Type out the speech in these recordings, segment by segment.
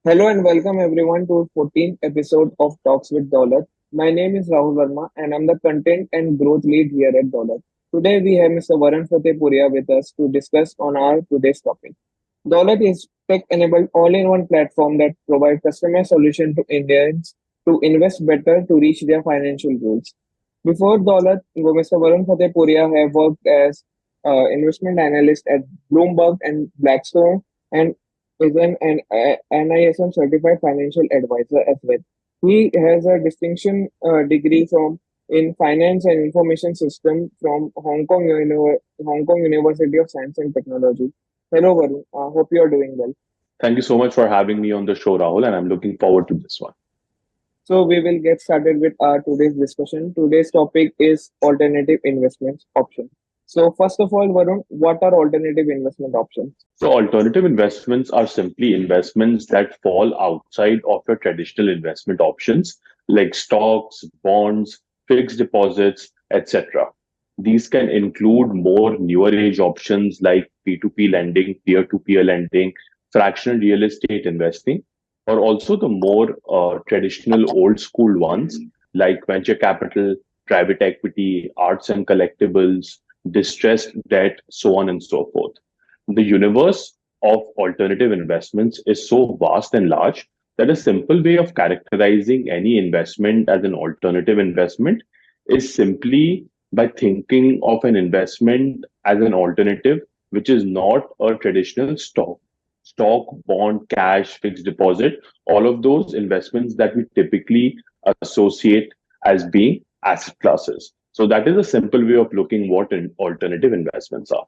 Hello and welcome everyone to 14th episode of Talks with Daulat. My name is Rahul Verma and I'm the content and growth lead here at Daulat. Today we have Mr. Varun Puria with us to discuss on our today's topic. Daulat is tech-enabled all-in-one platform that provides customized solution to Indians to invest better to reach their financial goals. Before Daulat, Mr. Varun Puria have worked as investment analyst at Bloomberg and Blackstone and is an NISM-certified financial advisor as well. He has a distinction degree from in finance and information system from Hong Kong University of Science and Technology. Hello, Varun. Hope you are doing well. Thank you so much for having me on the show, Rahul, and I'm looking forward to this one. So we will get started with our today's discussion. Today's topic is alternative investments options. So first of all, Varun, what are alternative investment options? So, alternative investments are simply investments that fall outside of your traditional investment options like stocks, bonds, fixed deposits, etc. These can include more newer age options like P2P lending, peer to peer lending, fractional real estate investing, or also the more traditional old school ones like venture capital, private equity, arts and collectibles, distressed debt, so on and so forth. The universe of alternative investments is so vast and large that a simple way of characterizing any investment as an alternative investment is simply by thinking of an investment as an alternative, which is not a traditional stock, bond, cash, fixed deposit, all of those investments that we typically associate as being asset classes. So that is a simple way of looking what alternative investments are.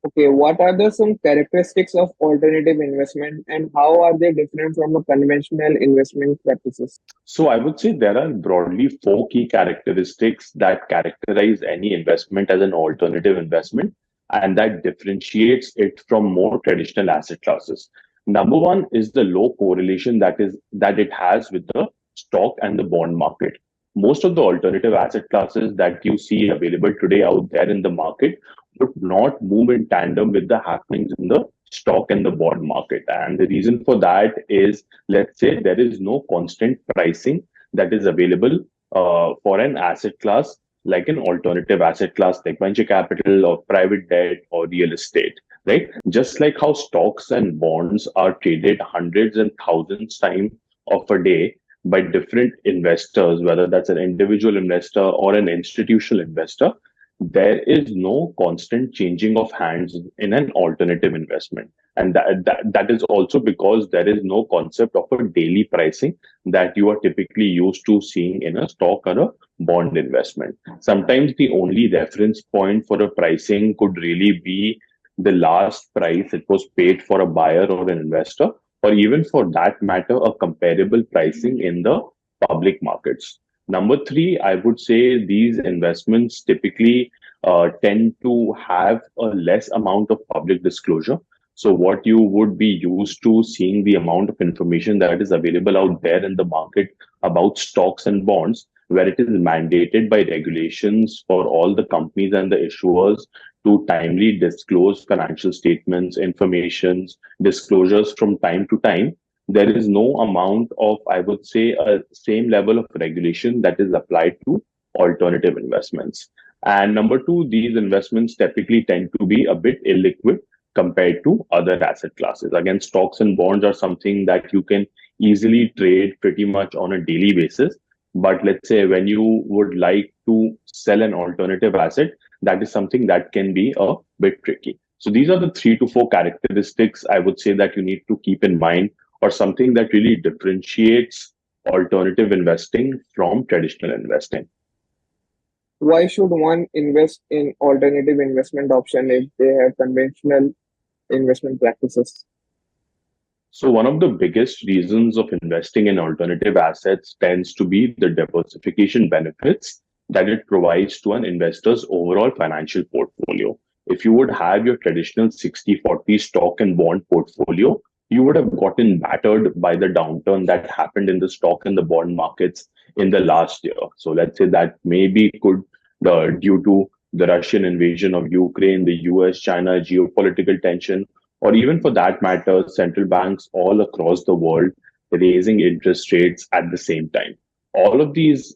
Okay, what are the some characteristics of alternative investment and how are they different from the conventional investment practices? So I would say there are broadly four key characteristics that characterize any investment as an alternative investment and that differentiates it from more traditional asset classes. Number one is the low correlation that it has with the stock and the bond market. Most of the alternative asset classes that you see available today out there in the market would not move in tandem with the happenings in the stock and the bond market. And the reason for that is, let's say, there is no constant pricing that is available for an asset class like an alternative asset class like venture capital or private debt or real estate, right? Just like how stocks and bonds are traded hundreds and thousands times of a day by different investors, whether that's an individual investor or an institutional investor, there is no constant changing of hands in an alternative investment. And that is also because there is no concept of a daily pricing that you are typically used to seeing in a stock or a bond investment. Sometimes the only reference point for a pricing could really be the last price it was paid for a buyer or an investor, or even for that matter, a comparable pricing in the public markets. Number three, I would say these investments typically tend to have a less amount of public disclosure. So what you would be used to seeing the amount of information that is available out there in the market about stocks and bonds, where it is mandated by regulations for all the companies and the issuers to timely disclose financial statements, informations, disclosures from time to time. There is no amount of, I would say, a same level of regulation that is applied to alternative investments. And number two, these investments typically tend to be a bit illiquid compared to other asset classes. Again, stocks and bonds are something that you can easily trade pretty much on a daily basis. But let's say when you would like to sell an alternative asset, that is something that can be a bit tricky. So these are the 3 to 4 characteristics I would say that you need to keep in mind, or something that really differentiates alternative investing from traditional investing. Why should one invest in alternative investment option if they have conventional investment practices? So one of the biggest reasons of investing in alternative assets tends to be the diversification benefits that it provides to an investor's overall financial portfolio. If you would have your traditional 60-40 stock and bond portfolio, you would have gotten battered by the downturn that happened in the stock and the bond markets in the last year. So let's say that maybe could due to the Russian invasion of Ukraine, the US China geopolitical tension, or even for that matter, central banks all across the world raising interest rates at the same time. All of these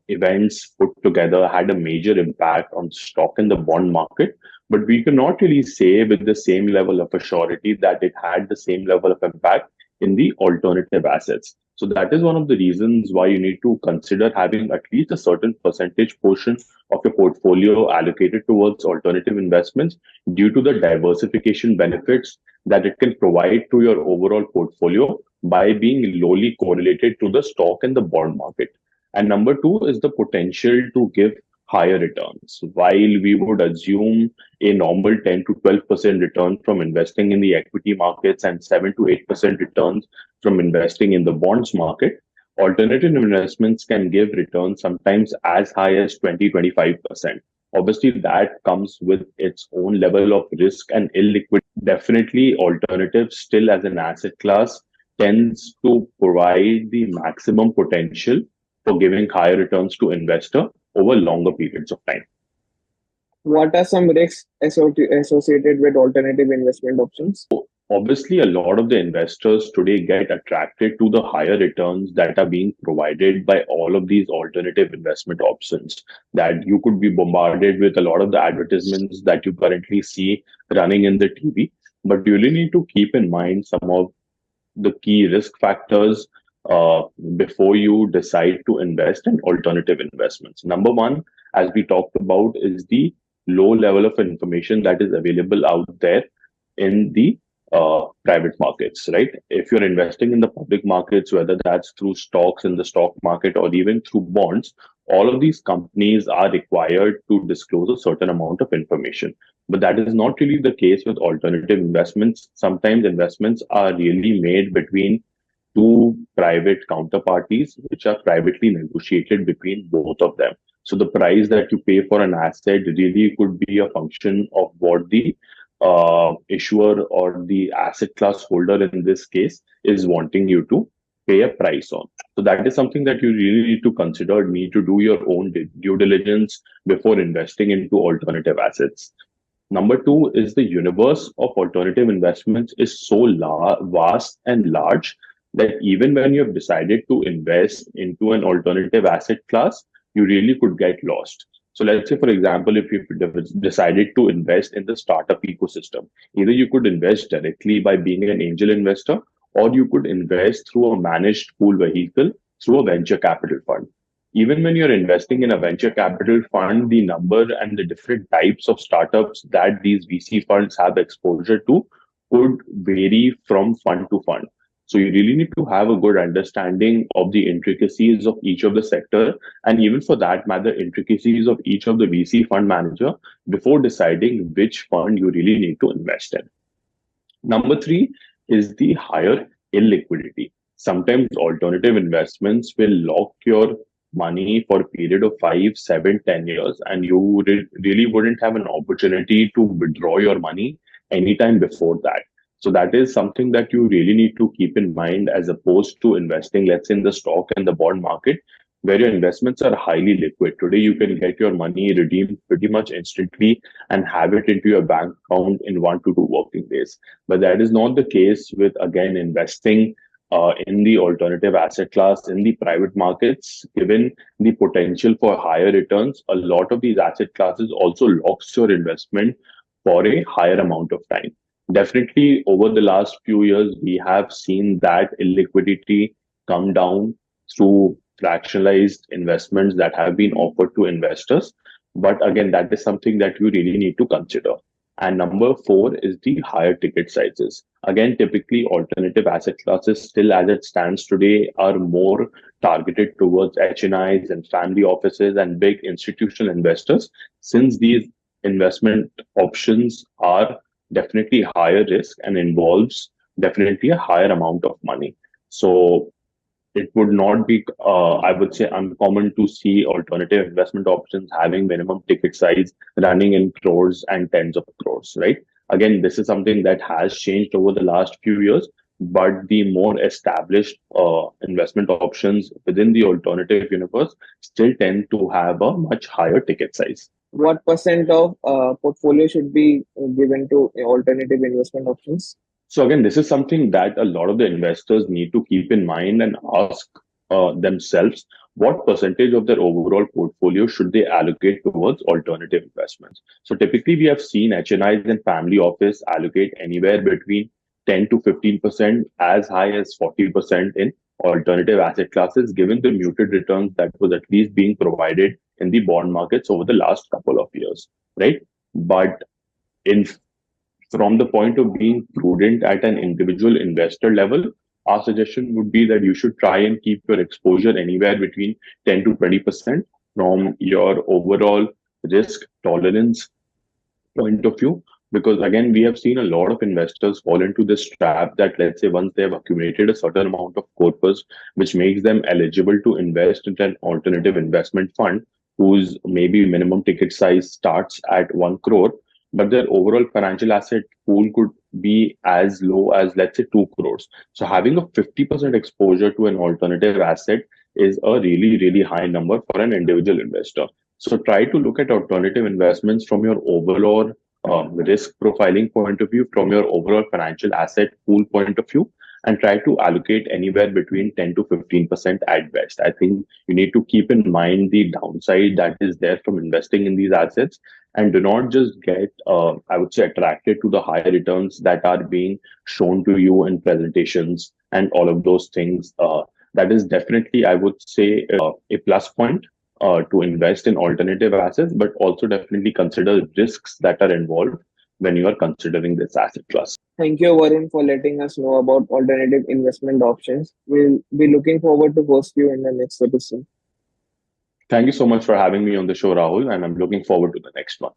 events put together had a major impact on stock and the bond market, but we cannot really say with the same level of assurity that it had the same level of impact in the alternative assets. So that is one of the reasons why you need to consider having at least a certain percentage portion of your portfolio allocated towards alternative investments due to the diversification benefits that it can provide to your overall portfolio by being lowly correlated to the stock and the bond market. And number two is the potential to give higher returns. While we would assume a normal 10 to 12% return from investing in the equity markets and 7 to 8% returns from investing in the bonds market, alternative investments can give returns sometimes as high as 20-25%. Obviously, that comes with its own level of risk and illiquidity. Definitely, alternatives still as an asset class tends to provide the maximum potential for giving higher returns to investor over longer periods of time. What are some risks associated with alternative investment options? Obviously, a lot of the investors today get attracted to the higher returns that are being provided by all of these alternative investment options. That you could be bombarded with a lot of the advertisements that you currently see running in the TV. But you really need to keep in mind some of the key risk factors before you decide to invest in alternative investments. Number one, as we talked about, is the low level of information that is available out there in the private markets, right? If you're investing in the public markets, whether that's through stocks in the stock market or even through bonds, all of these companies are required to disclose a certain amount of information. But that is not really the case with alternative investments. Sometimes investments are really made between two private counterparties, which are privately negotiated between both of them. So the price that you pay for an asset really could be a function of what the issuer or the asset class holder in this case is wanting you to pay a price on. So that is something that you really need to consider, need to do your own due diligence before investing into alternative assets. Number two is the universe of alternative investments is so vast and large that even when you have decided to invest into an alternative asset class, you really could get lost. So let's say, for example, if you decided to invest in the startup ecosystem, either you could invest directly by being an angel investor, or you could invest through a managed pool vehicle through a venture capital fund. Even when you're investing in a venture capital fund, the number and the different types of startups that these VC funds have exposure to could vary from fund to fund. So you really need to have a good understanding of the intricacies of each of the sector, and even for that matter, intricacies of each of the VC fund manager before deciding which fund you really need to invest in. Number three is the higher illiquidity. Sometimes alternative investments will lock your money for a period of 5, 7, 10 years, and you really wouldn't have an opportunity to withdraw your money anytime before that. So that is something that you really need to keep in mind as opposed to investing, let's say, in the stock and the bond market, where your investments are highly liquid. Today, you can get your money redeemed pretty much instantly and have it into your bank account in 1 to 2 working days. But that is not the case with, again, investing in the alternative asset class in the private markets. Given the potential for higher returns, a lot of these asset classes also locks your investment for a higher amount of time. Definitely, over the last few years, we have seen that illiquidity come down through fractionalized investments that have been offered to investors. But again, that is something that you really need to consider. And number four is the higher ticket sizes. Again, typically alternative asset classes still as it stands today are more targeted towards HNIs and family offices and big institutional investors, since these investment options are definitely higher risk and involves definitely a higher amount of money. So it would not be, I would say, uncommon to see alternative investment options having minimum ticket size running in crores and tens of crores, right? Again, this is something that has changed over the last few years, but the more established investment options within the alternative universe still tend to have a much higher ticket size. What percent of portfolio should be given to alternative investment options? So again, this is something that a lot of the investors need to keep in mind and ask themselves what percentage of their overall portfolio should they allocate towards alternative investments. So typically, we have seen HNIs and family office allocate anywhere between 10 to 15%, as high as 40% in alternative asset classes, given the muted returns that was at least being provided in the bond markets over the last couple of years, right? But in from the point of being prudent at an individual investor level, our suggestion would be that you should try and keep your exposure anywhere between 10 to 20% from your overall risk tolerance point of view. Because again, we have seen a lot of investors fall into this trap that, let's say, once they have accumulated a certain amount of corpus, which makes them eligible to invest in an alternative investment fund whose maybe minimum ticket size starts at 1 crore, but their overall financial asset pool could be as low as, let's say, 2 crores. So having a 50% exposure to an alternative asset is a really, really high number for an individual investor. So try to look at alternative investments from your overall risk profiling point of view, from your overall financial asset pool point of view, and try to allocate anywhere between 10 to 15% at best. I think you need to keep in mind the downside that is there from investing in these assets, and do not just get, I would say, attracted to the higher returns that are being shown to you in presentations and all of those things. That is definitely, I would say, a plus point to invest in alternative assets, but also definitely consider risks that are involved when you are considering this asset class. Thank you, Varun, for letting us know about alternative investment options. We'll be looking forward to host you in the next episode. Thank you so much for having me on the show, Rahul, and I'm looking forward to the next one.